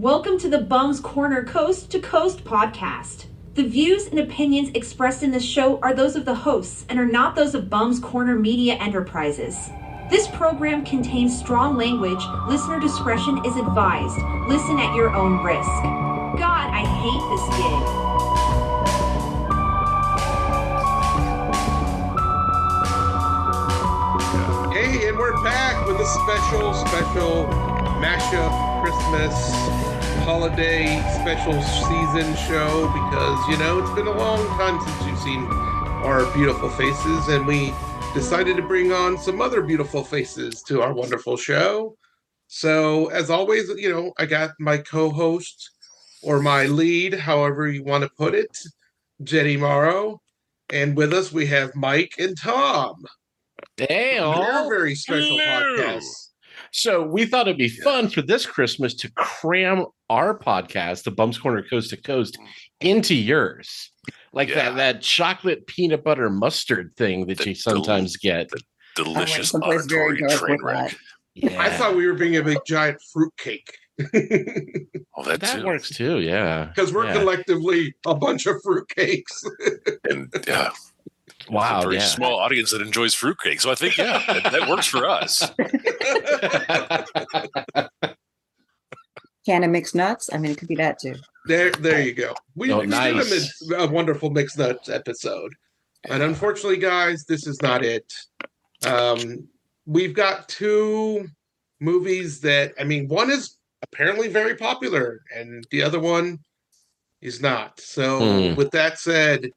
Welcome to the Bum's Corner Coast to Coast podcast. The views and opinions expressed in this show are those of the hosts and are not those of Bum's Corner Media Enterprises. This program contains strong language. Listener discretion is advised. Listen at your own risk. God, I hate this gig. Hey, and we're back with a special mashup Christmas holiday special season show because, you know, it's been a long time since you've seen our beautiful faces, and we decided to bring on some other beautiful faces to our wonderful show. So, as always, you know, I got my co-host or my lead, however you want to put it, Jenny Morrow, and with us we have Mike and Tom. Hey, all very special podcast. So we thought it'd be fun for this Christmas to cram our podcast, the Bum's Corner Coast to Coast, into yours. Like that chocolate peanut butter mustard thing that you sometimes get. The delicious auditory train wreck. Yeah. I thought we were being a big giant fruitcake. That works too, yeah. Because we're collectively a bunch of fruitcakes. And wow, a very small audience that enjoys fruitcake. So I think, that works for us. Can of mixed nuts? I mean, it could be that too. There you go. We did nice. a wonderful mixed nuts episode. And unfortunately, guys, this is not it. We've got two movies that, I mean, one is apparently very popular and the other one is not. So with that said,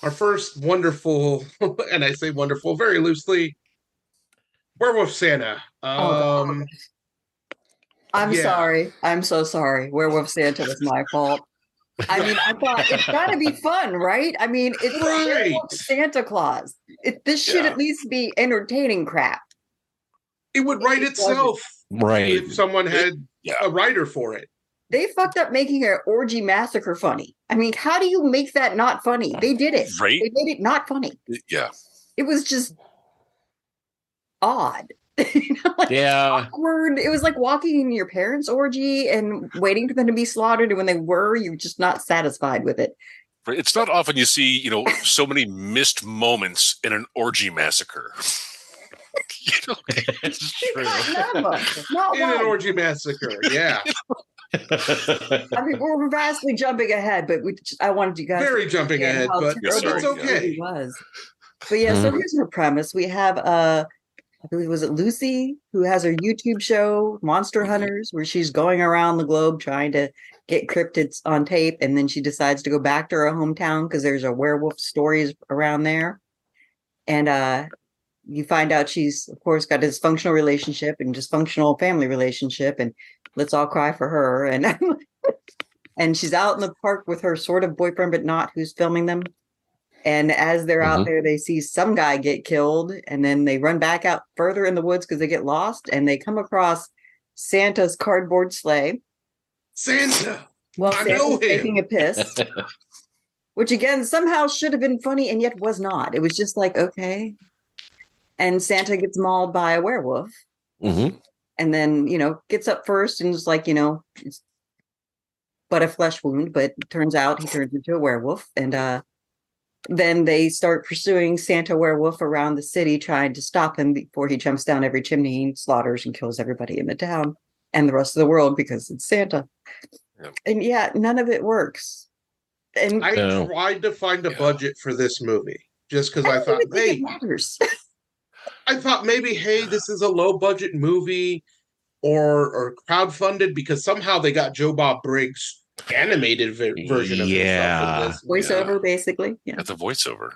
our first wonderful, and I say wonderful very loosely, Werewolf Santa. I'm sorry. I'm so sorry. Werewolf Santa was my fault. I mean, I thought it's got to be fun, right? I mean, it's Werewolf Santa Claus. This should at least be entertaining crap. It would write itself, right? If someone had a writer for it. They fucked up making an orgy massacre funny. I mean, how do you make that not funny? They did it. Right? They made it not funny. Yeah. It was just odd. Awkward. It was like walking in your parents' orgy and waiting for them to be slaughtered, and when they were, you're just not satisfied with it. It's not often you see, so many missed moments in an orgy massacre. It's true. Not in an orgy massacre, yeah. I mean, we're vastly jumping ahead, but I wanted you guys jumping ahead, but it's okay. It was. But so here's her premise. We have I believe, was it Lucy, who has her YouTube show, Monster Hunters, where she's going around the globe trying to get cryptids on tape, and then she decides to go back to her hometown because there's a werewolf stories around there. And you find out she's, of course, got a dysfunctional relationship and dysfunctional family relationship, and let's all cry for her. And and she's out in the park with her sort of boyfriend, but not, who's filming them. And as they're out there, they see some guy get killed, and then they run back out further in the woods because they get lost, and they come across Santa's cardboard sleigh. Santa! Well, Santa's taking a piss, which again somehow should have been funny and yet was not. It was just like, okay. And Santa gets mauled by a werewolf. And then, gets up first and is like, it's but a flesh wound, but it turns out he turns into a werewolf. And then they start pursuing Santa werewolf around the city, trying to stop him before he jumps down every chimney and slaughters and kills everybody in the town and the rest of the world because it's Santa. And none of it works. And I tried to find a budget for this movie just because I thought, hey, matters. I thought maybe, hey, this is a low budget movie or crowdfunded because somehow they got Joe Bob Briggs version of this. Voiceover, basically. Yeah, the voiceover.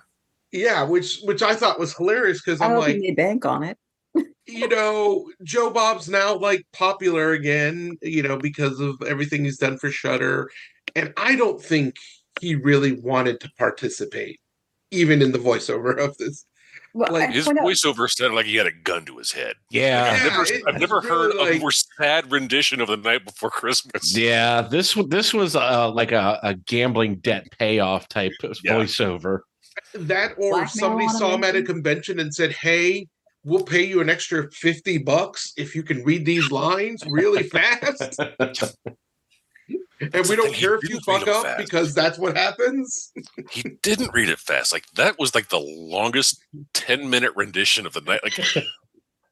Yeah, which I thought was hilarious because I'm like, they bank on it. Joe Bob's now like popular again, because of everything he's done for Shudder, and I don't think he really wanted to participate, even in the voiceover of this. Well, his voiceover sounded like he had a gun to his head. Yeah, I've never heard a more sad rendition of The Night Before Christmas. Yeah, this was like a gambling debt payoff type voiceover. That, or somebody saw him at a convention and said, "Hey, we'll pay you an extra $50 if you can read these lines really fast." And we don't care if you fuck up because that's what happens. He didn't read it fast. Like that was like the longest 10-minute rendition of the night. Like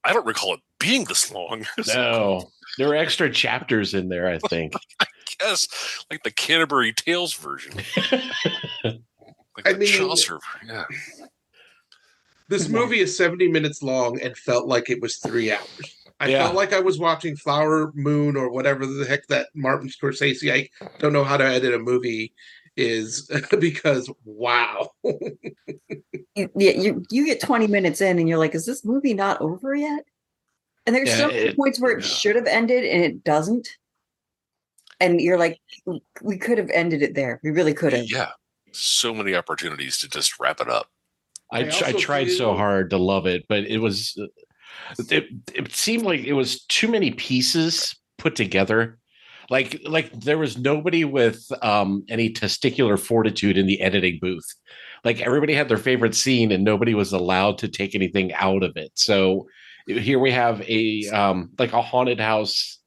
I don't recall it being this long. No, there were extra chapters in there, I think. I guess like the Canterbury Tales version. Like I the mean, Chaucer. Yeah. This movie is 70 minutes long and felt like it was 3 hours. I felt like I was watching Flower Moon or whatever the heck that Martin Scorsese, I don't know how to edit a movie, is because wow. You get 20 minutes in and you're like, is this movie not over yet? And there's so many points where it should have ended and it doesn't. And you're like, we could have ended it there. We really could have. Yeah. So many opportunities to just wrap it up. I tried so hard to love it, but it was it seemed like it was too many pieces put together. Like there was nobody with any testicular fortitude in the editing booth. Like everybody had their favorite scene and nobody was allowed to take anything out of it. So here we have a like a haunted house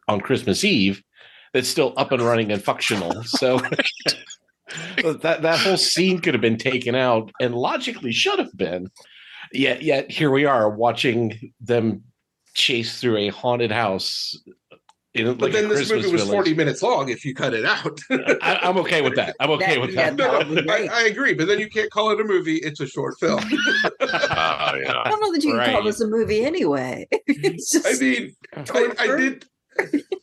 on Christmas Eve that's still up and running and functional. So that whole scene could have been taken out and logically should have been. Yet here we are watching them chase through a haunted house. But then this movie was 40 minutes long if you cut it out. I'm okay with that. I'm okay with that. No, I agree, but then you can't call it a movie. It's a short film. I don't know that you can call this a movie anyway. I mean,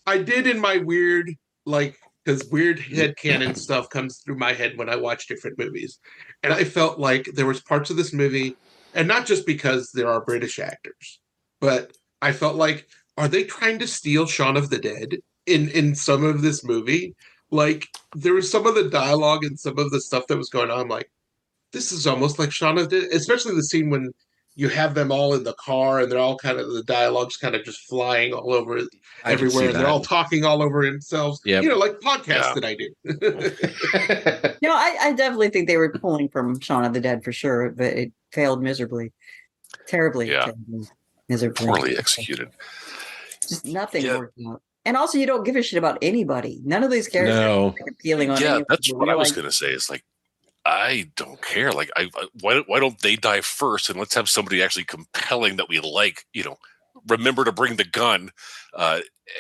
I did in my weird, like, because weird headcanon stuff comes through my head when I watch different movies. And I felt like there was parts of this movie, and not just because there are British actors, but I felt like, are they trying to steal Shaun of the Dead in some of this movie? Like, there was some of the dialogue and some of the stuff that was going on. I'm like, this is almost like Shaun of the Dead, especially the scene when you have them all in the car and they're all kind of, the dialogue's kind of just flying all over everywhere. And they're all talking all over themselves. Yep. You know, like podcasts that I do. No, I definitely think they were pulling from Shaun of the Dead for sure, but it failed miserably. Terribly. Miserably. Poorly executed. Just nothing worked out. And also, you don't give a shit about anybody. None of these characters are appealing on anyone. That's what I was going to say. It's like, I don't care. Like, why don't they die first? And let's have somebody actually compelling that we like, you know, remember to bring the gun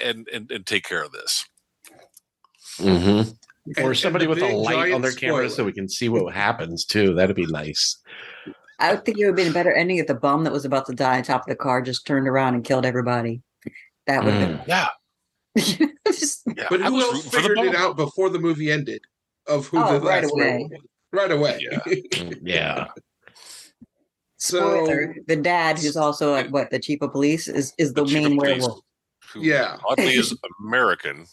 and take care of this. Mm-hmm. Or somebody with a light on their camera so we can see what happens, too. That'd be nice. I would think it would have been a better ending if the bum that was about to die on top of the car just turned around and killed everybody. That would have been. But who else figured it out before the movie ended of who the right last away. Right away. Yeah. Spoiler, the dad, who's also like the chief of police, is the main werewolf. Who oddly is American.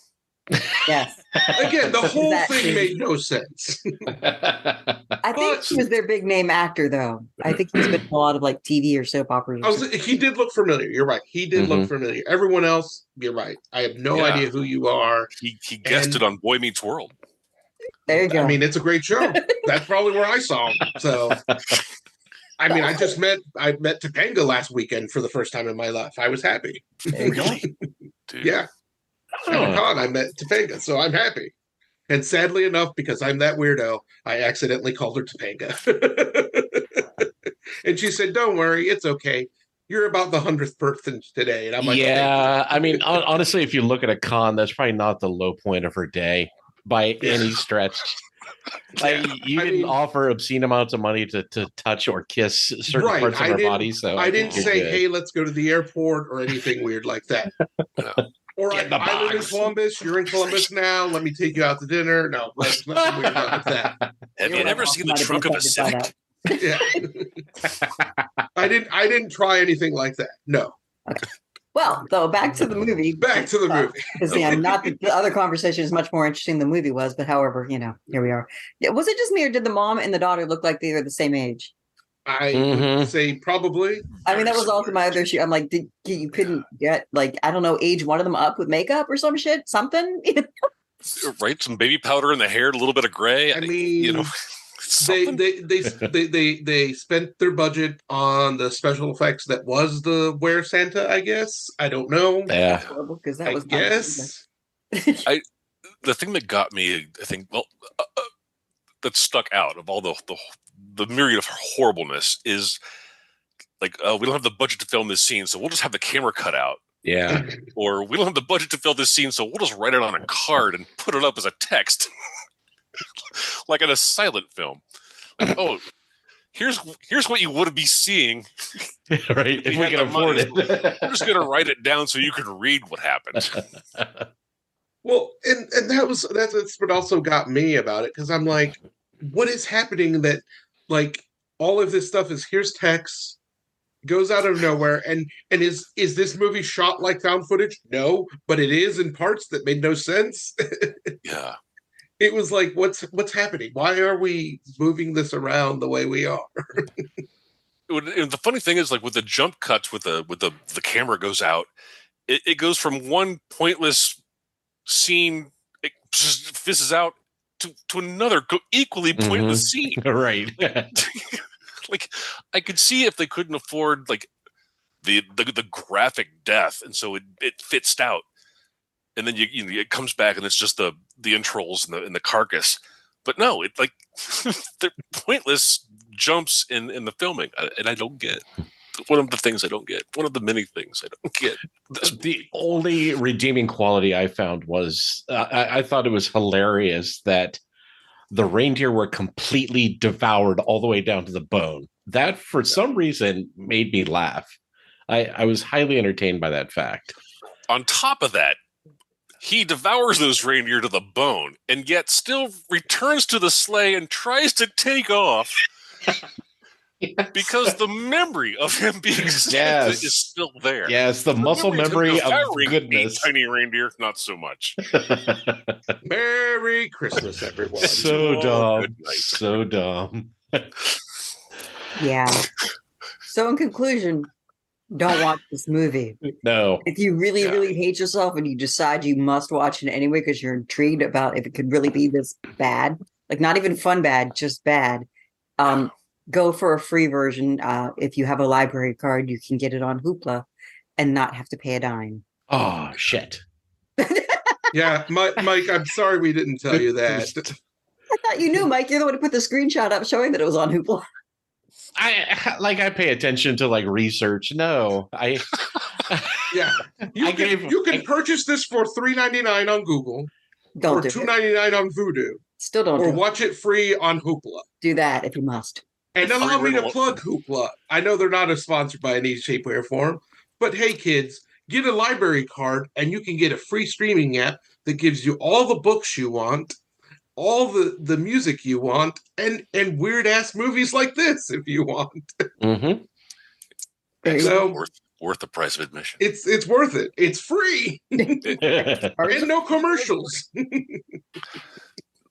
Yes. Again, the whole thing made no sense. I think he was their big name actor, though. I think he's been in a lot of like TV or soap operas. He did look familiar. You're right. He did look familiar. Everyone else, you're right. I have no idea who you are. He guessed it on Boy Meets World. There you go. I mean, it's a great show. That's probably where I saw him. So, I mean, I met Topanga last weekend for the first time in my life. I was happy. Really? Dude. Yeah. At a con, I met Topanga, so I'm happy. And sadly enough, because I'm that weirdo, I accidentally called her Topanga. And she said, "Don't worry, it's okay. You're about the 100th person today." And I'm like, yeah. I mean, honestly, if you look at a con, that's probably not the low point of her day by any stretch. Like, you didn't offer obscene amounts of money to touch or kiss certain parts of her body. So I didn't say, "Hey, let's go to the airport" or anything weird like that. Or I live in Columbus. You're in Columbus now. Let me take you out to dinner. No, that's nothing weird about that. Have you ever seen the trunk of a Civic? Yeah. I didn't try anything like that. No. Okay. Well, though, back to the movie. Because not the other conversation is much more interesting than the movie was, but however, you know, here we are. Was it just me, or did the mom and the daughter look like they were the same age? I would say probably. I mean, that was also my other issue. I'm like, you couldn't get, like, I don't know, age one of them up with makeup or some shit, something? Right, some baby powder in the hair, a little bit of gray. I mean, you know, they spent their budget on the special effects that was the Werewolf Santa, I guess. I don't know. Yeah, because that was I guess. the thing that got me, I think, that stuck out of all the myriad of horribleness is like, we don't have the budget to film this scene, so we'll just have the camera cut out. Yeah. Or we don't have the budget to film this scene, so we'll just write it on a card and put it up as a text. Like in a silent film. Like, oh, here's what you would be seeing. Right. If we can afford it. We're just going to write it down so you can read what happened. Well, and that's what also got me about it, because I'm like, what is happening that, like, all of this stuff is, here's text, goes out of nowhere, and is this movie shot like found footage? No, but it is in parts that made no sense. Yeah. It was like, what's happening? Why are we moving this around the way we are? And the funny thing is, like, with the jump cuts, with the camera goes out, it goes from one pointless scene, it just fizzes out to another equally pointless scene. Right. Like, I could see if they couldn't afford like the graphic death, and so it fits out, and then it comes back and it's just the entrails and the carcass. But no, it like they're pointless jumps in the filming, and I don't get. One of the things I don't get. One of the many things I don't get. The only redeeming quality I found was I thought it was hilarious that the reindeer were completely devoured all the way down to the bone. That, for some reason, made me laugh. I was highly entertained by that fact. On top of that, he devours those reindeer to the bone, and yet still returns to the sleigh and tries to take off. Yes. Because the memory of him being Santa is still there. Yes, the muscle memory of goodness. Tiny reindeer, not so much. Merry Christmas, everyone. So dumb. So dumb. Yeah. So in conclusion, don't watch this movie. No. If you really, really hate yourself and you decide you must watch it anyway because you're intrigued about if it could really be this bad, like not even fun bad, just bad, go for a free version. If you have a library card, you can get it on Hoopla and not have to pay a dime. Oh, shit. Yeah, Mike, I'm sorry we didn't tell you that. I thought you knew, Mike. You're the one who put the screenshot up showing that it was on Hoopla. I pay attention to like research. No, yeah. You can purchase this for $3.99 on Google, or $2.99 on Vudu. Still don't. Or watch it free on Hoopla. Do that if you must. And allow me to plug Hoopla. I know they're not sponsored by any shape, way, or form, but hey, kids, get a library card and you can get a free streaming app that gives you all the books you want, all the music you want, and weird ass movies like this if you want. Mm-hmm. So worth the price of admission. It's worth it. It's free. And no commercials.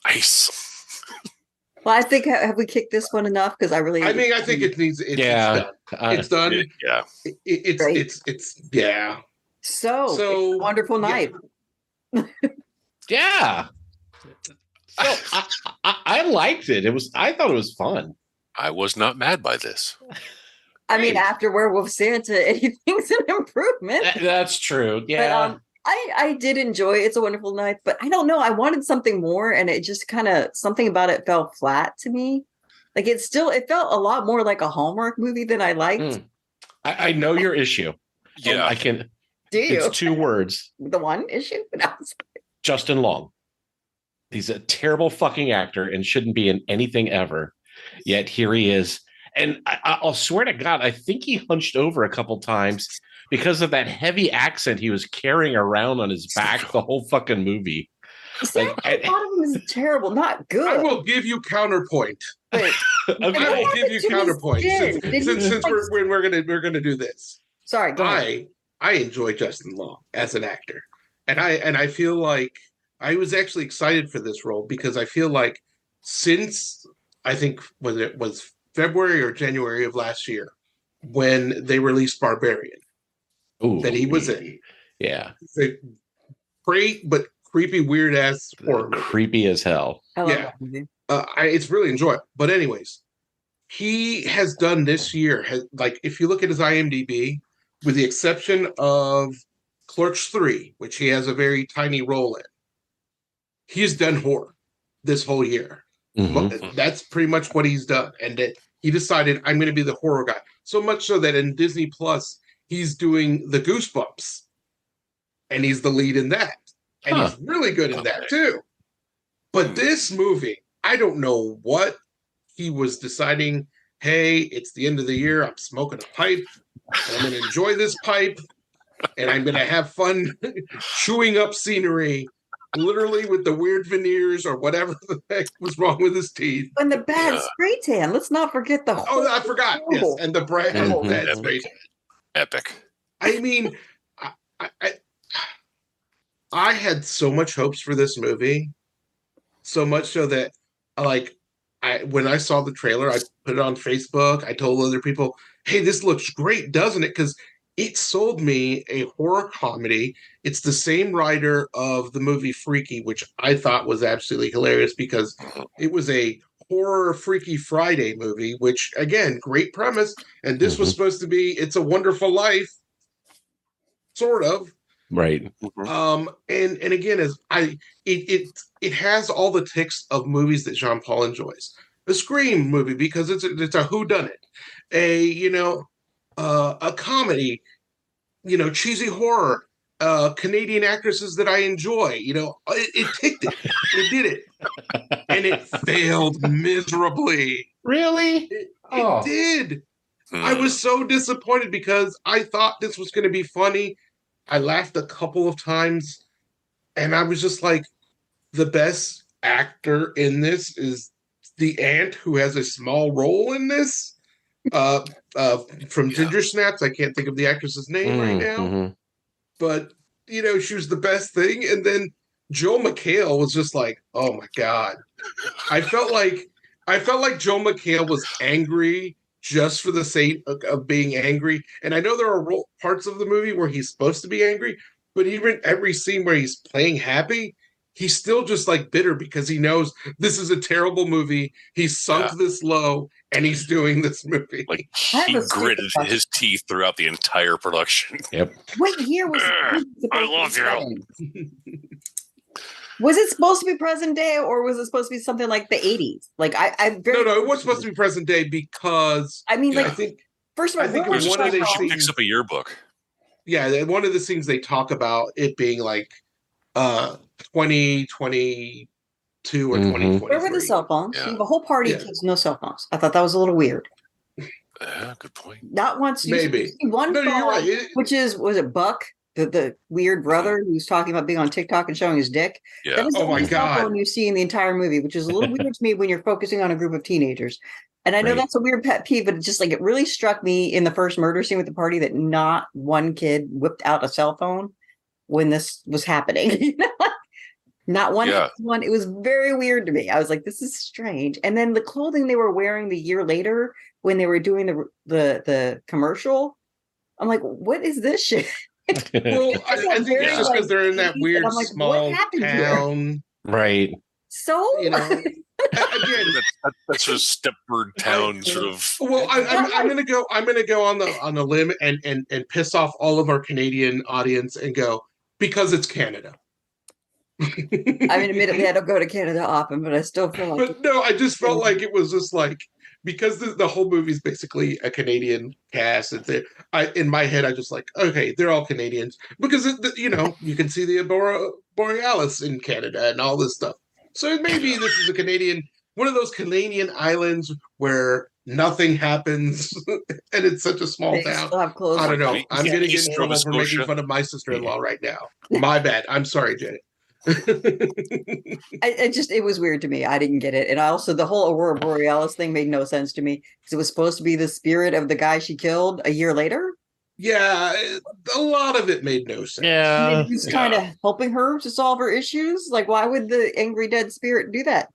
Nice. Well, I think have we kicked this one enough? Because I think it needs. It's done. It's done. Yeah. It's yeah. So wonderful night. Yeah. So I liked it. I thought it was fun. I was not mad by this. I mean, after Werewolf Santa, anything's an improvement. That's true. Yeah. But, I did enjoy It's a Wonderful Night, but I don't know. I wanted something more, and it just kind of something about it fell flat to me. Like it felt a lot more like a Hallmark movie than I liked. I know your issue. Yeah, I can. Do you? It's 2 words. The one issue? No. Justin Long. He's a terrible fucking actor and shouldn't be in anything ever. Yet here he is. And I'll swear to God, I think he hunched over a couple times because of that heavy accent he was carrying around on his back the whole fucking movie. I thought it was terrible, not good. I will give you counterpoint. Okay. I will give you counterpoint since we're gonna do this. Sorry, go ahead. I enjoy Justin Long as an actor, and I feel like I was actually excited for this role because I feel like since I think whether it was February or January of last year when they released Barbarian. Ooh, that he was in. Yeah. It's a great but creepy, weird ass horror movie. Creepy as hell. I love that movie. It's really enjoyable. But anyways, he has done this year, if you look at his IMDb, with the exception of Clerks 3, which he has a very tiny role in, he's done horror this whole year. That's pretty much what he's done. And that he decided, I'm going to be the horror guy. So much so that in Disney Plus, he's doing the Goosebumps. And he's the lead in that. And he's really good in that too. But this movie, I don't know what he was deciding. Hey, it's the end of the year. I'm smoking a pipe. And I'm going to enjoy this pipe. And I'm going to have fun chewing up scenery, literally with the weird veneers or whatever the heck was wrong with his teeth. And the bad spray tan. Let's not forget the whole. Oh, I forgot. Yes, and the bad spray tan. Epic. I mean, I had so much hopes for this movie, so much so that, when I saw the trailer, I put it on Facebook. I told other people, "Hey, this looks great, doesn't it?" Because it sold me a horror comedy. It's the same writer of the movie Freaky, which I thought was absolutely hilarious because it was a horror Freaky Friday movie, which, again, great premise. And this was supposed to be It's a Wonderful Life, sort of. Right. And again, it has all the ticks of movies that Jean-Paul enjoys. A Scream movie because it's a whodunit. A comedy, cheesy horror, Canadian actresses that I enjoy. It ticked it. It did it. And it failed miserably. Really? It did. I was so disappointed because I thought this was going to be funny. I laughed a couple of times, and I was just like, the best actor in this is the aunt who has a small role in this. From Ginger Snaps, I can't think of the actress's name right now, but she was the best thing. And then Joel McHale was just like, oh my god, I felt like Joel McHale was angry just for the sake of being angry. And I know there are parts of the movie where he's supposed to be angry, but even every scene where he's playing happy, he's still just like bitter because he knows this is a terrible movie. He's sunk this low and he's doing this movie. Like he gritted his teeth throughout the entire production. Yep. What year was it? I love you. Was it supposed to be present day or was it supposed to be something like the 80s? Like No, it was supposed to be present day because I mean, I think first of all, I think one of the scenes picks up a yearbook. Yeah, one of the things they talk about it being like 2022 or 2023. Where were the cell phones? Yeah. You have a whole party of kids, no cell phones. I thought that was a little weird. Good point. Not once. Maybe. One No, phone, you're right. was it Buck? The weird brother who's talking about being on TikTok and showing his dick. Yeah. That is the Oh my only cell God. phone you see in the entire movie, which is a little weird to me when you're focusing on a group of teenagers. And I know that's a weird pet peeve, but it's just like it really struck me in the first murder scene with the party that not one kid whipped out a cell phone when this was happening. Not one. Yeah. One. It was very weird to me. I was like, this is strange. And then the clothing they were wearing the year later when they were doing the commercial, I'm like, what is this shit? Well, I think it's just because they're in that weird like, small town. Right. So Again, that's sort of Stepford town sort of. well, I'm gonna go on the limb and piss off all of our Canadian audience and go because it's Canada. I mean, admittedly, I don't go to Canada often, but I still feel like. But no, I just felt like it was just like because the whole movie is basically a Canadian cast. In my head, I just like, okay, they're all Canadians because you can see the Aurora Borealis in Canada and all this stuff. So maybe this is one of those Canadian islands where nothing happens and it's such a small town. I don't know. I'm getting in trouble for making fun of my sister-in-law right now. My bad. I'm sorry, Janet. It was weird to me. I didn't get it. And also the whole Aurora Borealis thing made no sense to me because it was supposed to be the spirit of the guy she killed a year later. Yeah, a lot of it made no sense. Yeah. He was kind of helping her to solve her issues. Like, why would the angry dead spirit do that?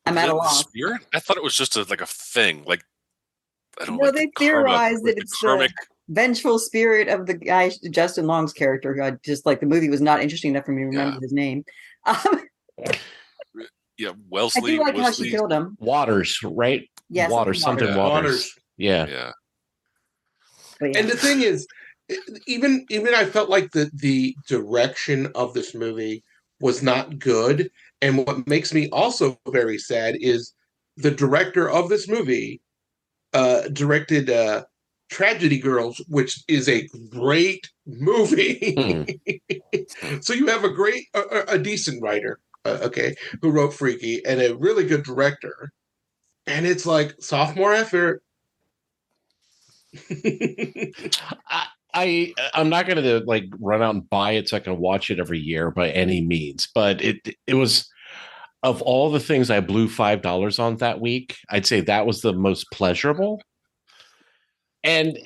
I'm at a loss. Spirit? I thought it was just a thing. Like, I don't know. No, they theorized that it's the vengeful spirit of the guy, Justin Long's character. God, just like the movie was not interesting enough for me to remember his name. Yeah, Wellesley. I do like how she killed him. Waters, right? Yes, Something Waters. Yeah. Yeah. And the thing is, even I felt like the direction of this movie was not good. And what makes me also very sad is the director of this movie directed Tragedy Girls, which is a great movie. So you have a decent writer, who wrote Freaky, and a really good director. And it's like sophomore effort. I'm not going to like run out and buy it so I can watch it every year by any means, but it was, of all the things I blew $5 on that week, I'd say that was the most pleasurable. And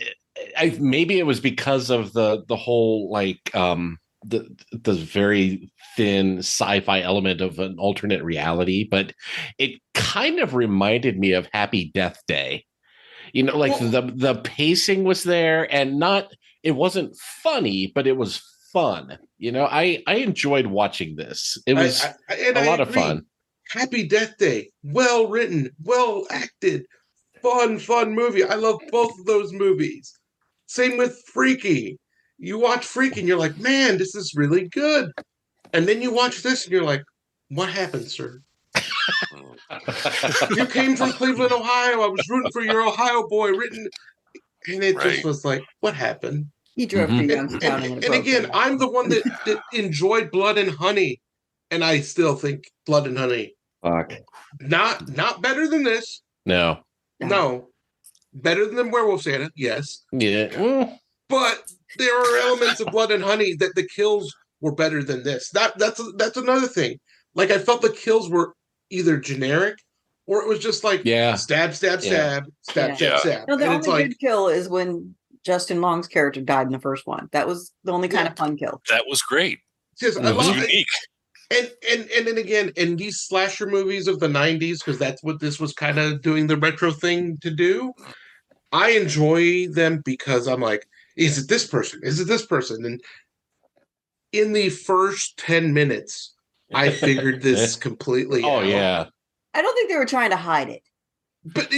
maybe it was because of the whole like the very thin sci-fi element of an alternate reality, but it kind of reminded me of Happy Death Day. Like the pacing was there, and it wasn't funny, but it was fun. I enjoyed watching this. It was a lot of fun. Happy Death Day, well written, well acted, fun movie. I love both of those movies. Same with Freaky. You watch Freaky and you're like, man, this is really good. And then you watch this and you're like, what happened, sir? You came from Cleveland, Ohio. I was rooting for your Ohio boy. And it just was like, what happened? He drove to Youngstown. And again, I'm the one that enjoyed Blood and Honey, and I still think Blood and Honey. Fuck. Not better than this. No. Better than Werewolf Santa, yes. Yeah. But there are elements of Blood and Honey that the kills were better than this. That's another thing. Like, I felt the kills were either generic or it was just like stab. No, the only good kill is when Justin Long's character died in the first one. That was the only kind of fun kill. That was great. Yes, it was unique. And then again, in these slasher movies of the 90s, because that's what this was kind of doing the retro thing to do, I enjoy them because I'm like, is it this person? Is it this person? And in the first 10 minutes, I figured this completely out. Oh, yeah. I don't think they were trying to hide it. But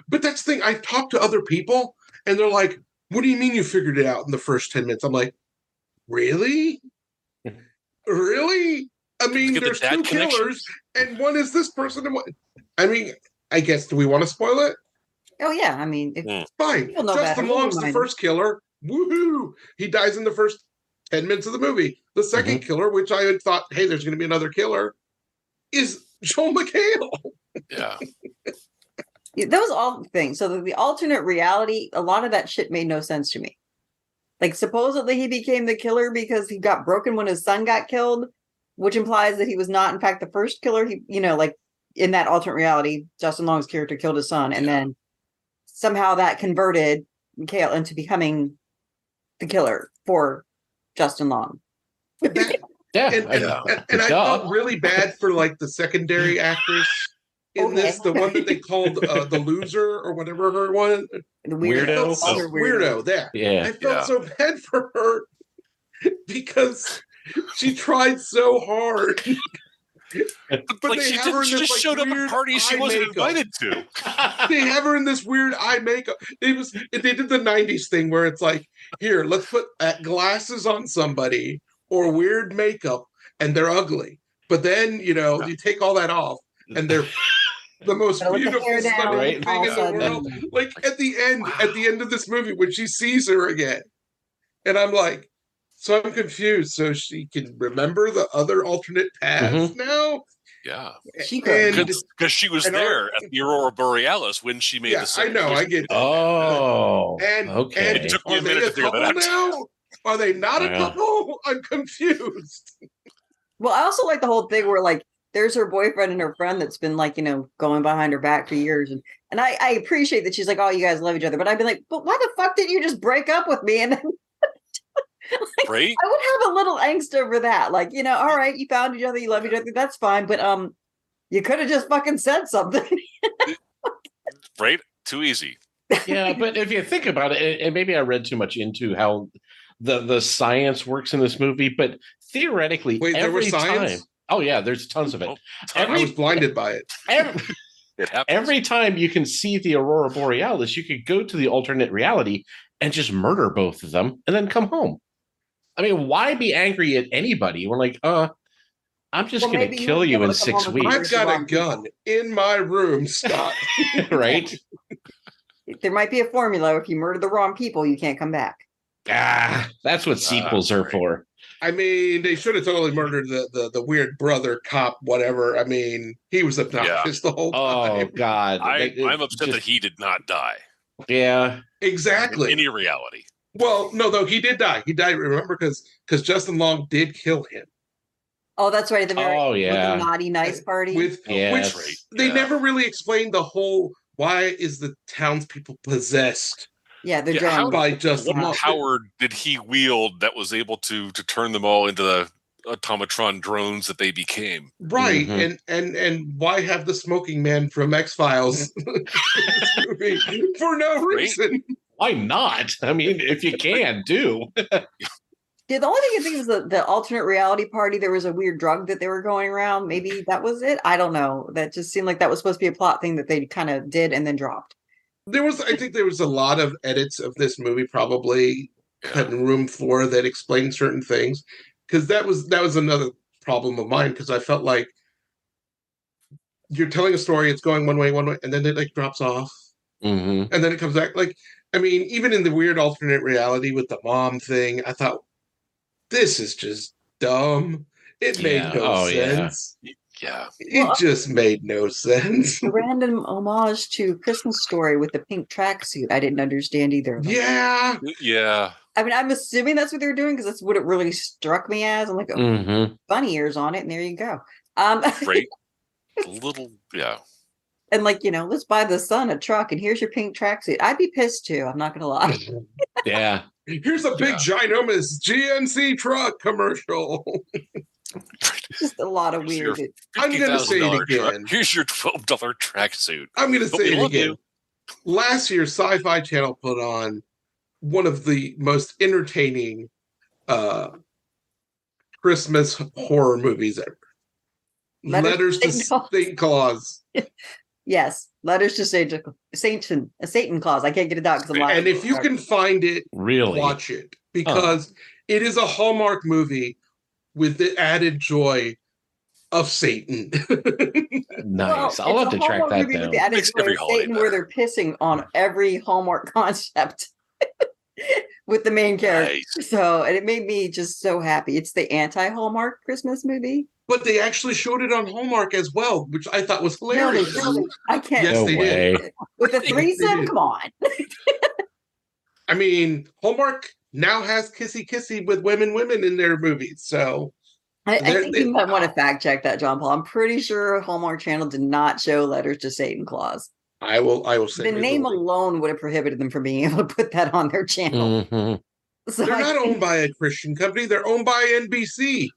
but that's the thing. I talked to other people, and they're like, what do you mean you figured it out in the first 10 minutes? I'm like, really? Really? I mean, there's two killers, and one is this person, and one. I mean, I guess, do we want to spoil it? Oh, yeah. I mean, fine. Justin Long's the first killer. Woohoo! He dies in the first 10 minutes of the movie. The second killer, which I had thought, hey, there's going to be another killer, is Joel McHale. Yeah. That was all the things. So the alternate reality, a lot of that shit made no sense to me. Like, supposedly he became the killer because he got broken when his son got killed, which implies that he was not, in fact, the first killer. He, like in that alternate reality, Justin Long's character killed his son, and then somehow that converted McHale into becoming the killer for Justin Long. And I felt really bad for like the secondary actress in this, the one that they called the loser or whatever her one. The weirdo. Weirdo there. Yeah. I felt so bad for her because she tried so hard. But like, she just showed up at parties she wasn't invited to. They have her in this weird eye makeup. They did the 90s thing where it's like, here, let's put glasses on somebody or weird makeup, and they're ugly. But then, you take all that off, and they're the most beautiful, stunning thing in the world. Like at the end of this movie, when she sees her again, and I'm like, so I'm confused. So she can remember the other alternate paths now. Yeah, she could because she was there at the Aurora Borealis when she made the second. I know, I get that. Oh, okay. It took me a minute to figure that out. Now? Are they not a couple? I'm confused. Well, I also like the whole thing where like there's her boyfriend and her friend that's been like, going behind her back for years. And I appreciate that she's like, oh, you guys love each other. But I'd be like, but why the fuck didn't you just break up with me? And then right? I would have a little angst over that. Like, all right, you found each other, you love each other, that's fine. But you could have just fucking said something. Right? Too easy. Yeah, but if you think about it, and maybe I read too much into how the science works in this movie, but theoretically, every time. Oh yeah, there's tons of it. I was blinded by it. Every time you can see the Aurora Borealis, you could go to the alternate reality and just murder both of them and then come home. I mean, why be angry at anybody? We're like, I'm just Well, going maybe to you kill wouldn't be you able in to come 6 home with weeks. I've got a wrong gun people. in my room, Scott. Right? There might be a formula. If you murder the wrong people, you can't come back. That's what sequels are right. for. I mean, they should have totally murdered the weird brother cop, whatever. I mean, he was obnoxious the whole Oh time. God. I'm upset that he did not die Yeah. in Exactly. any reality. Well, no, though he did die. He died. Remember, because Justin Long did kill him. Oh, that's right. At the very Oh with yeah. the naughty nice party. With Yes. which they never really explained the whole why is the townspeople possessed Yeah, they're Yeah, drunk. by Justin What Long. power did he wield that was able to turn them all into the automatron drones that they became? Right, Mhm. and why have the smoking man from X-Files for no reason? Why not? I mean, if you can, do. Yeah, the only thing I think was the alternate reality party. There was a weird drug that they were going around. Maybe that was it. I don't know. That just seemed like that was supposed to be a plot thing that they kind of did and then dropped. I think there was a lot of edits of this movie probably cut Yeah. in room floor that explained certain things, because that was another problem of mine, because I felt like you're telling a story, it's going one way, and then it like drops off, Mm-hmm. and then it comes back. Like, I mean, even in the weird alternate reality with the mom thing, I thought this is just dumb. It made no sense. Yeah. It just made no sense. A random homage to Christmas Story with the pink tracksuit. I didn't understand either. Yeah. Yeah. I mean, I'm assuming that's what they're doing because that's what it really struck me as. I'm like, oh, Mm-hmm. bunny ears on it, and there you go. Right. A little, yeah. And like, let's buy the son a truck, and here's your pink tracksuit. I'd be pissed too. I'm not gonna lie. Yeah. Here's a big ginormous GNC truck commercial. Just a lot of weird. I'm going to say it again. Here's your $12 tracksuit. I'm going to say it again. You. Last year, Sci-Fi Channel put on one of the most entertaining Christmas horror movies ever. Letters to Satan Claus. Yes, Letters to Satan Claus. I can't get it out because I'm lying. And if you can find it, really watch it, because it is a Hallmark movie with the added joy of Satan. Nice. I'll have to track that down. The added joy of Satan, where they're pissing on every Hallmark concept with the main character. Nice. So, and it made me just so happy. It's the anti-Hallmark Christmas movie. But they actually showed it on Hallmark as well, which I thought was hilarious. No, I can't. Yes, they did. With a threesome? Come on. I mean, Hallmark now has kissy with women in their movies. So I think you might want to fact check that, John Paul. I'm pretty sure Hallmark Channel did not show Letters to Satan Claus. I will say the name alone would have prohibited them from being able to put that on their channel. Mm-hmm. So they're not owned by a Christian company. They're owned by NBC.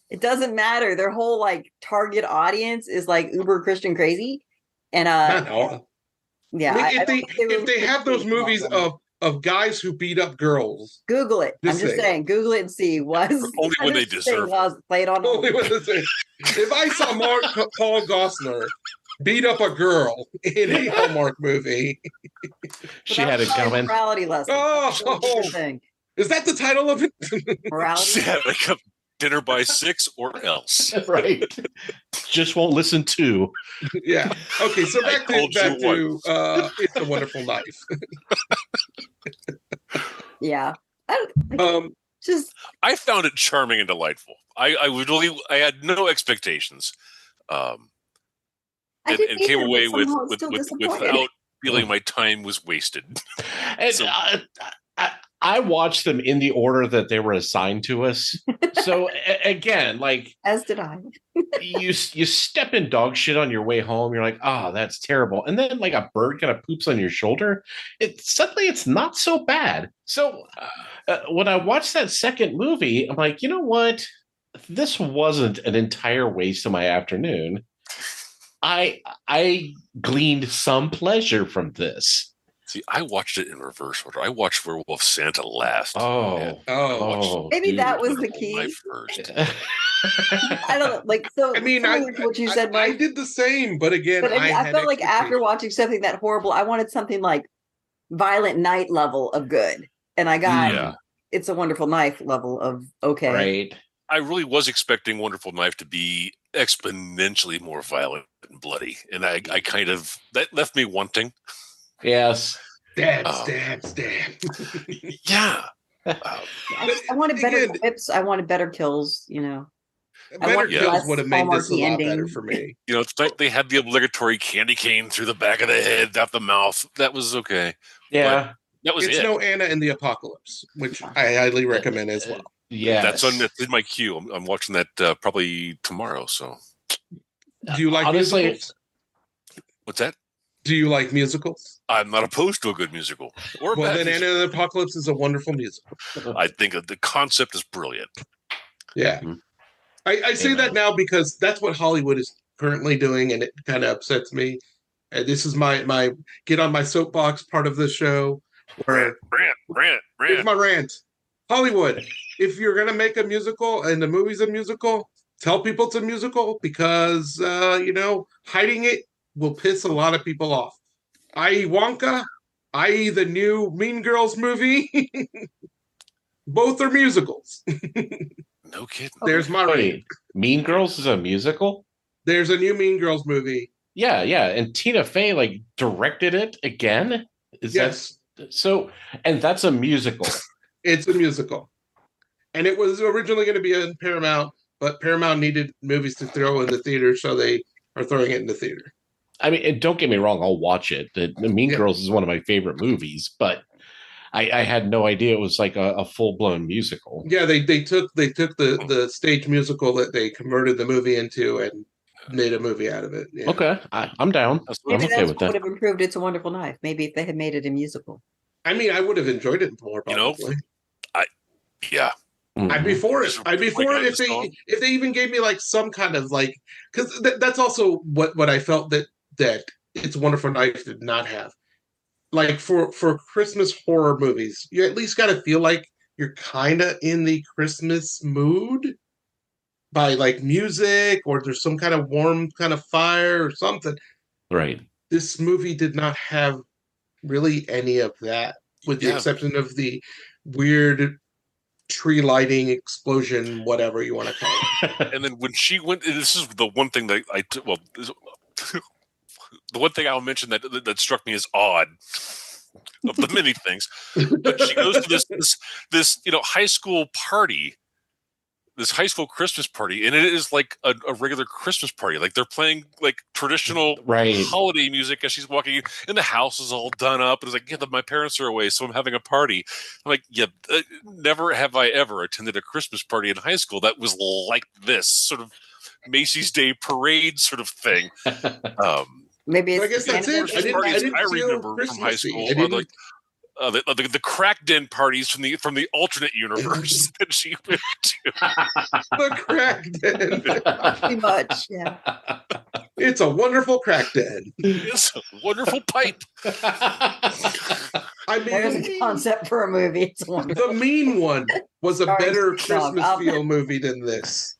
It doesn't matter. Their whole target audience is uber Christian crazy. And yeah. I mean, if they have those movies of guys who beat up girls, Google it. I'm just saying, Google it and see. Was only when they deserve it. Played on only when they say. If I saw Paul Gosselaar beat up a girl in a Hallmark movie, she had it coming. Morality lesson. Is that the title of it? Morality. Dinner by 6 or else. Right. Just won't listen to. Yeah. Okay, so back to It's a Wonderful Life. Yeah. I found it charming and delightful. I had no expectations. And came away without feeling my time was wasted. And so, I watched them in the order that they were assigned to us. So again, as did I. you step in dog shit on your way home. You're like, oh, that's terrible. And then a bird kind of poops on your shoulder. Suddenly it's not so bad. So when I watched that second movie, I'm like, you know what? This wasn't an entire waste of my afternoon. I gleaned some pleasure from this. See, I watched it in reverse order. I watched Werewolf Santa last. Maybe that was the key. First. I don't know. So. I mean, what you said, Mike. I did the same, but again, I felt like after watching something that horrible, I wanted something like Violent Night level of good, and I got It's a Wonderful Knife level of okay. Right. I really was expecting Wonderful Knife to be exponentially more violent and bloody, and I kind of that left me wanting. Yes. Stab. Yeah. I wanted better clips. I wanted better kills. Better Yeah. kills would have made this a Hallmarky lot better ending. for me. It's like they had the obligatory candy cane through the back of the head, out the mouth. That was okay. Yeah. That was It's it. no Anna in the Apocalypse, which I highly recommend as well. Yeah. That's in my queue. I'm watching that probably tomorrow. So, Do you like musicals? What's that? Do you like musicals? I'm not opposed to a good musical. Or a Well, bad then musical. Anna in the Apocalypse is a wonderful musical. I think the concept is brilliant. Yeah. I say that now because that's what Hollywood is currently doing, and it kind of upsets me. This is my get on my soapbox part of the show. Where Rant. Here's my rant. Hollywood, if you're going to make a musical and the movie's a musical, tell people it's a musical because, hiding it will piss a lot of people off. I.e. Wonka, i.e. the new Mean Girls movie. Both are musicals. No kidding. There's my rant. Mean Girls is a musical? There's a new Mean Girls movie. Yeah. And Tina Fey directed it again? Yes. So, and that's a musical. It's a musical. And it was originally going to be in Paramount, but Paramount needed movies to throw in the theater, so they are throwing it in the theater. I mean, don't get me wrong, I'll watch it. The Mean Girls is one of my favorite movies, but I had no idea it was like a full-blown musical. Yeah, they took the stage musical that they converted the movie into and made a movie out of it. Yeah. Okay, I'm down. Maybe I'm okay with that. Would have improved It's a Wonderful Knife. Maybe if they had made it a musical. I mean, I would have enjoyed it more. Probably. I'd be for it. If they even gave me some kind of because that's also what I felt that It's a Wonderful Knife did not have. For Christmas horror movies, you at least got to feel like you're kind of in the Christmas mood by music, or there's some kind of warm kind of fire or something. Right. This movie did not have really any of that, with the exception of the weird tree lighting explosion, whatever you want to call it. And then when she went, this is the one thing that the one thing I'll mention that struck me as odd of the many things. But she goes to this high school party, this high school Christmas party, and it is like a regular Christmas party. They're playing traditional holiday music as she's walking in, and the house is all done up. And it's my parents are away, so I'm having a party. I'm never have I ever attended a Christmas party in high school that was like this sort of Macy's Day Parade sort of thing. Maybe I guess that's it. I remember from high school are the crack den parties from the alternate universe that she went to. The crack den. Pretty much, yeah. It's a wonderful crack den. It's a wonderful pipe. I mean, there's a concept for a movie. It's wonderful. The Mean One was a better Christmas feel movie than this.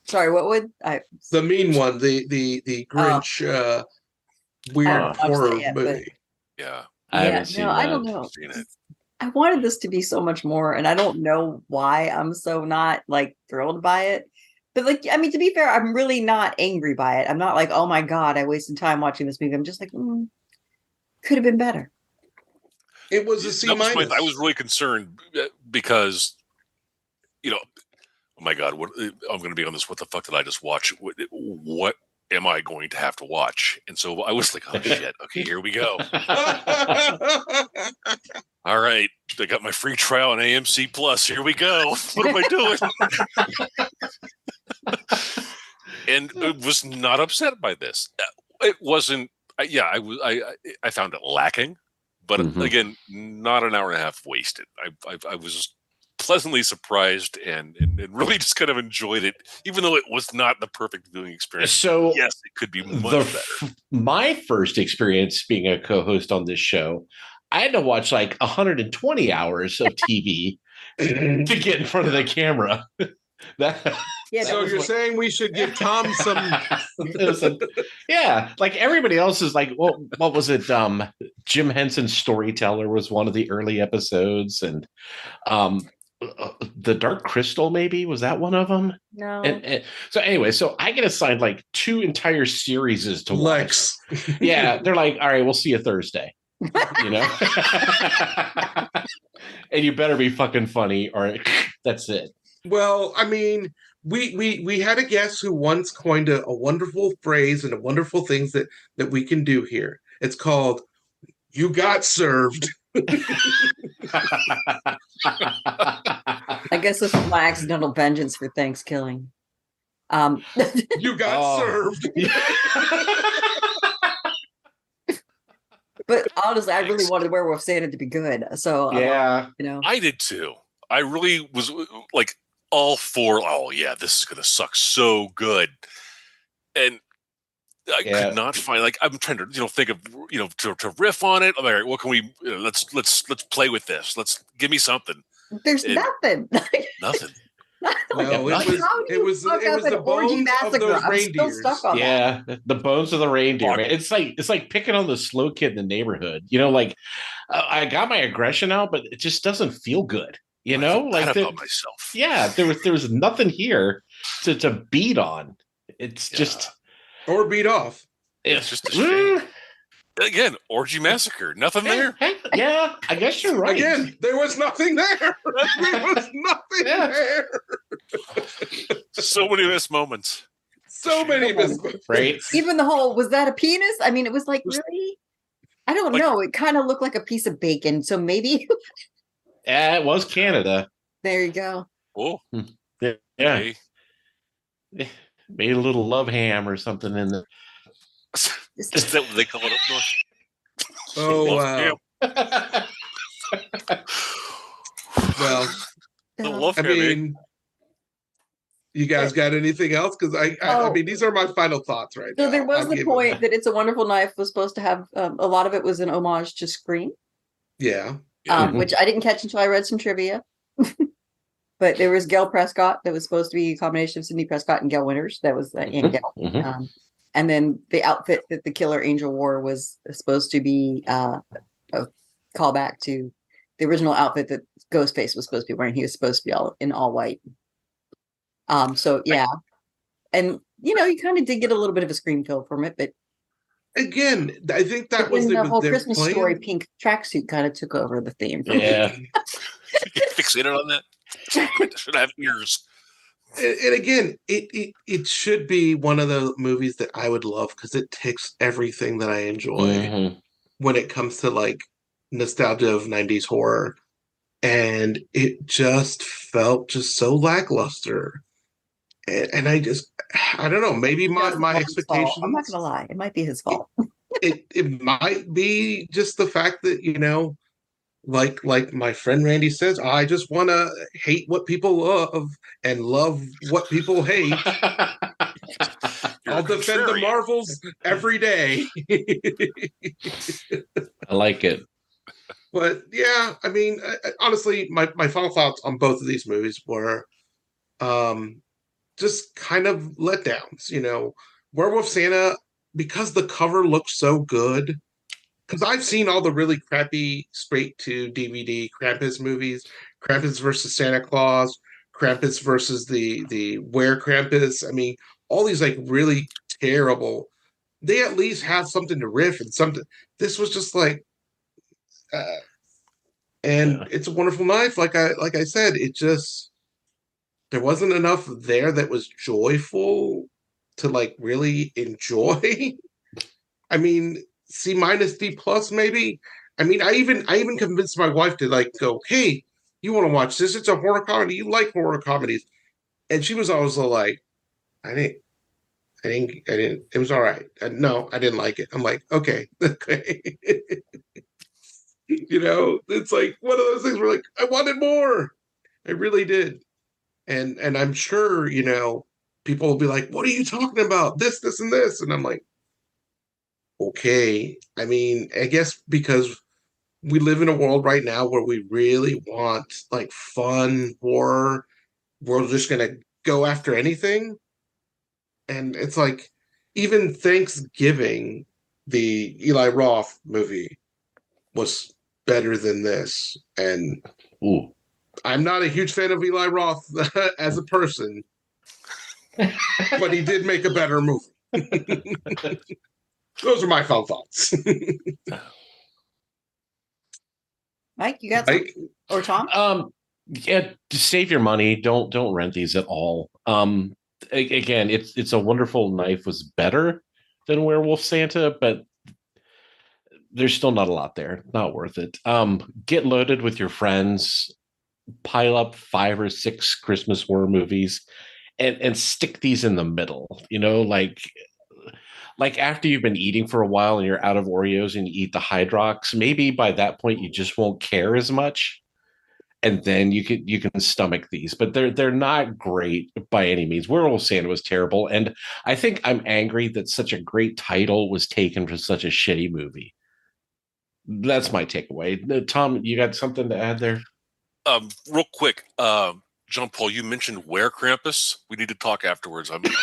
Sorry, what would I? The Mean One, the Grinch weird horror movie. Yeah. I haven't seen that. I don't know. I wanted this to be so much more, and I don't know why I'm so not thrilled by it. But to be fair, I'm really not angry by it. I'm not oh my God, I wasted time watching this movie. I'm just could have been better. It was a C-. I was really concerned because, oh my God, I'm going to be on this. What the fuck did I just watch? What am I going to have to watch? And so I was like, oh shit, okay, here we go. All right, I got my free trial on AMC Plus. Here we go. What am I doing? And I was not upset by this. It wasn't. I found it lacking, but again, not an hour and a half wasted. I was pleasantly surprised and really just kind of enjoyed it, even though it was not the perfect viewing experience. So yes, it could be much better. My first experience being a co-host on this show, I had to watch 120 hours of TV to get in front of the camera. So you're saying we should give Tom some? Yeah, everybody else is what was it? Jim Henson's Storyteller was one of the early episodes, and the Dark Crystal, maybe was that one of them? No. And so anyway, so I get assigned like 2 entire series to watch. Lex. Yeah, they're like, all right, we'll see you Thursday. You know, and you better be fucking funny, or that's it. Well, I mean, we had a guest who once coined a wonderful phrase and a wonderful things that we can do here. It's called "You got served." I guess this is my accidental vengeance for Thanksgiving. You got served. But honestly, I really wanted Werewolf Santa to be good. So yeah, you know, I did too. I really was like all for. Oh yeah, this is gonna suck so good, and I could not find. Like I'm trying to think of to riff on it. I'm like, all right, what can we? Let's play with this. Let's give me something. There's nothing. Nothing. No, it was the orgy bones of those reindeers. Yeah, the bones of the reindeer. Man. It's like picking on the slow kid in the neighborhood. Like I got my aggression out, but it just doesn't feel good. I feel bad about myself. Yeah, there was nothing here to beat on. It's just or beat off. It's just a shame. Again, orgy massacre. Nothing there. Yeah, I guess you're right. Again, there was nothing there. There was nothing there. So many missed moments. So many missed moments. Right. Even the whole, was that a penis? I mean, it was like, really? I don't know. It kind of looked like a piece of bacon. So maybe. Yeah, it was Canada. There you go. Oh. Yeah. Okay. Made a little love ham or something in the. Is that what they call it up north? Oh, wow. Well, I mean, you guys got anything else? Because I mean, these are my final thoughts right now. So there was the point that It's a Wonderful Knife was supposed to have a lot of it was an homage to Scream. Yeah. Which I didn't catch until I read some trivia. But there was Gail Prescott that was supposed to be a combination of Sidney Prescott and Gail Winters. That was Aunt Gail. And then the outfit that the killer angel wore was supposed to be a callback to the original outfit that Ghostface was supposed to be wearing. He was supposed to be in all white. So yeah, and you kind of did get a little bit of a Scream feel from it, but again, I think that was the whole Christmas Story pink tracksuit kind of took over the theme. Yeah, fixated on that. Should have ears. And again, it should be one of the movies that I would love because it ticks everything that I enjoy when it comes to like nostalgia of 90s horror. And it just felt just so lackluster. And I don't know, maybe my expectations. I'm not gonna lie, it might be his fault. It might be just the fact that, like my friend Randy says, I just want to hate what people love and love what people hate. I'll defend the Marvels every day. I like it. But yeah, I mean, honestly, my final thoughts on both of these movies were just kind of letdowns. Werewolf Santa, because the cover looks so good. Because I've seen all the really crappy straight to DVD Krampus movies, Krampus versus Santa Claus, Krampus versus the Were Krampus. I mean, all these like really terrible. They at least have something to riff and something. This was just like, It's a Wonderful Knife. Like I said, it just there wasn't enough there that was joyful to like really enjoy. I mean. C- D+ maybe. I mean, I even convinced my wife to like go, hey, you want to watch this? It's a horror comedy. You like horror comedies, and she was always like, I didn't. It was all right. No, I didn't like it. I'm like, okay. It's like one of those things where like I wanted more. I really did, and I'm sure people will be like, what are you talking about? This, and this, and I'm like. Okay, I mean, I guess because we live in a world right now where we really want like fun horror, we're just gonna go after anything, and it's like even Thanksgiving, the Eli Roth movie was better than this, and I'm not a huge fan of Eli Roth as a person, but he did make a better movie. Those are my final thoughts. Mike, you got something? Or Tom? Yeah, to save your money, don't rent these at all. Again, it's a Wonderful Knife was better than Werewolf Santa, but there's still not a lot there. Not worth it. Get loaded with your friends, pile up 5 or 6 Christmas horror movies, and stick these in the middle. Like after you've been eating for a while and you're out of Oreos and you eat the Hydrox, maybe by that point you just won't care as much. And then you can stomach these, but they're not great by any means. Werewolf Santa was terrible, and I think I'm angry that such a great title was taken for such a shitty movie. That's my takeaway. Tom, you got something to add there? Real quick, John Paul, you mentioned Were Krampus. We need to talk afterwards. I'm totally,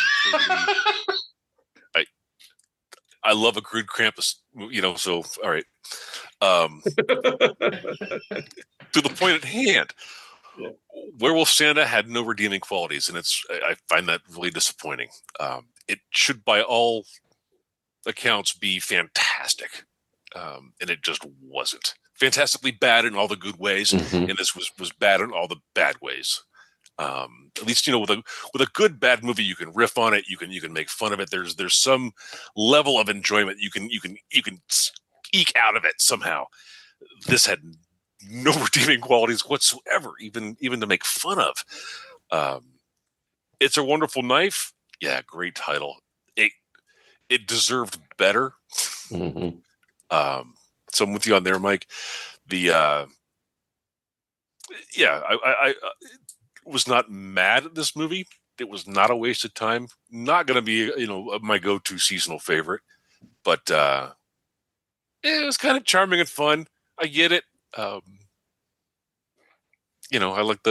I love a crude Krampus, so all right. To the point at hand, Werewolf Santa had no redeeming qualities, and I find that really disappointing. It should, by all accounts, be fantastic, and it just wasn't. Fantastically bad in all the good ways, and this was bad in all the bad ways. At least with a good bad movie, you can riff on it, you can make fun of it. There's some level of enjoyment you can eke out of it somehow. This had no redeeming qualities whatsoever, even to make fun of. It's a Wonderful Knife. Yeah, great title. It deserved better. So I'm with you on there, Mike. I was not mad at this movie. It was not a waste of time. Not going to be, my go-to seasonal favorite, but it was kind of charming and fun. I get it. I like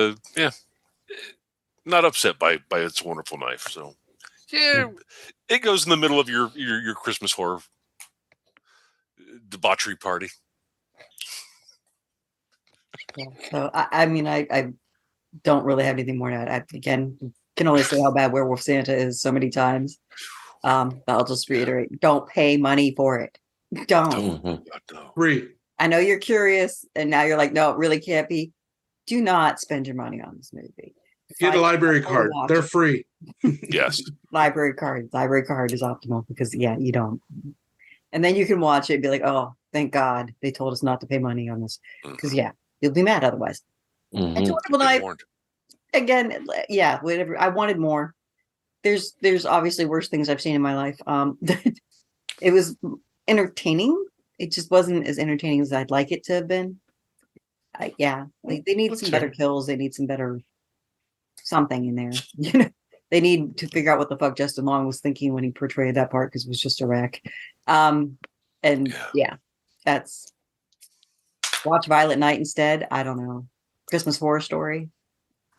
not upset by It's a Wonderful Knife. So yeah, it goes in the middle of your Christmas horror debauchery party. Yeah. So I don't really have anything more to add. I, again, can only say how bad Werewolf Santa is so many times. But I'll just reiterate: don't pay money for it. Don't. Free. I know you're curious, and now you're like, no, it really can't be. Do not spend your money on this movie. Get a library card. They're free. Yes. Library card. Library card is optimal because you don't. And then you can watch it and be like, oh, thank God they told us not to pay money on this. Because you'll be mad otherwise. It's a Wonderful Knife. Again, whatever. I wanted more. There's obviously worse things I've seen in my life. It was entertaining. It just wasn't as entertaining as I'd like it to have been. They need some better kills. They need some better something in there. They need to figure out what the fuck Justin Long was thinking when he portrayed that part, because it was just a wreck. That's watch Violet Night instead. I don't know. Christmas Horror Story.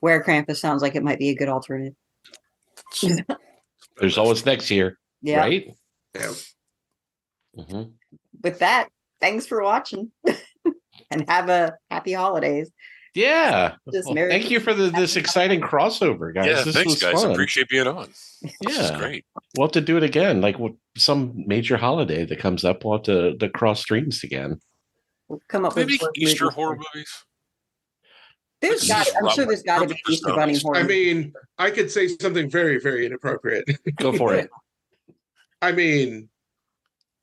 Were Krampus sounds like it might be a good alternative. There's always next year, right? Yeah. With that, thanks for watching, and have a happy holidays. Yeah. Thank you for this exciting crossover, guys. Yeah, this thanks, was guys. fun. Appreciate being on. This is great. We'll have to do it again. Like some major holiday that comes up, we'll have to cross streams again. We'll come up maybe with Easter horror movies. I'm sure there's got to be Easter Bunny horror. I mean, I could say something very, very inappropriate. Go for it. I mean,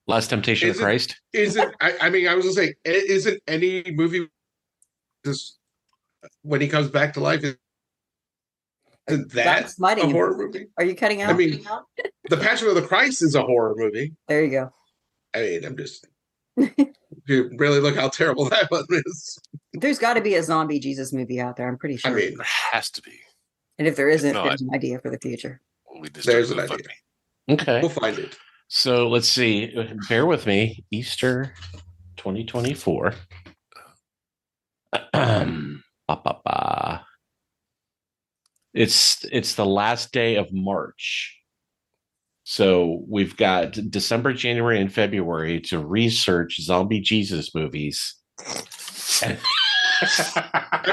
Last Temptation of Christ. I was gonna say, isn't any movie just when he comes back to life? Isn't that a horror movie? Are you cutting out? I mean, The Passion of the Christ is a horror movie. There you go. I mean, I'm just. You really look how terrible that one is. There's got to be a zombie Jesus movie out there. I'm pretty sure. I mean, there has to be. And if there isn't, there's an idea for the future. There's an idea. Okay, we'll find it. So let's see. Bear with me. Easter 2024. It's the last day of March. So we've got December, January, and February to research zombie Jesus movies. I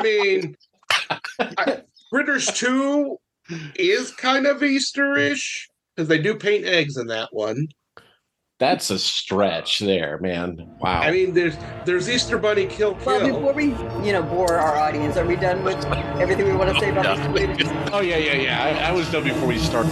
mean, Critters 2 is kind of Easterish because they do paint eggs in that one. That's a stretch there, man. Wow. I mean, there's Easter Bunny Kill. Well, before we, bore our audience, are we done with everything we want to say about this movie? Oh, yeah. I was done before we started.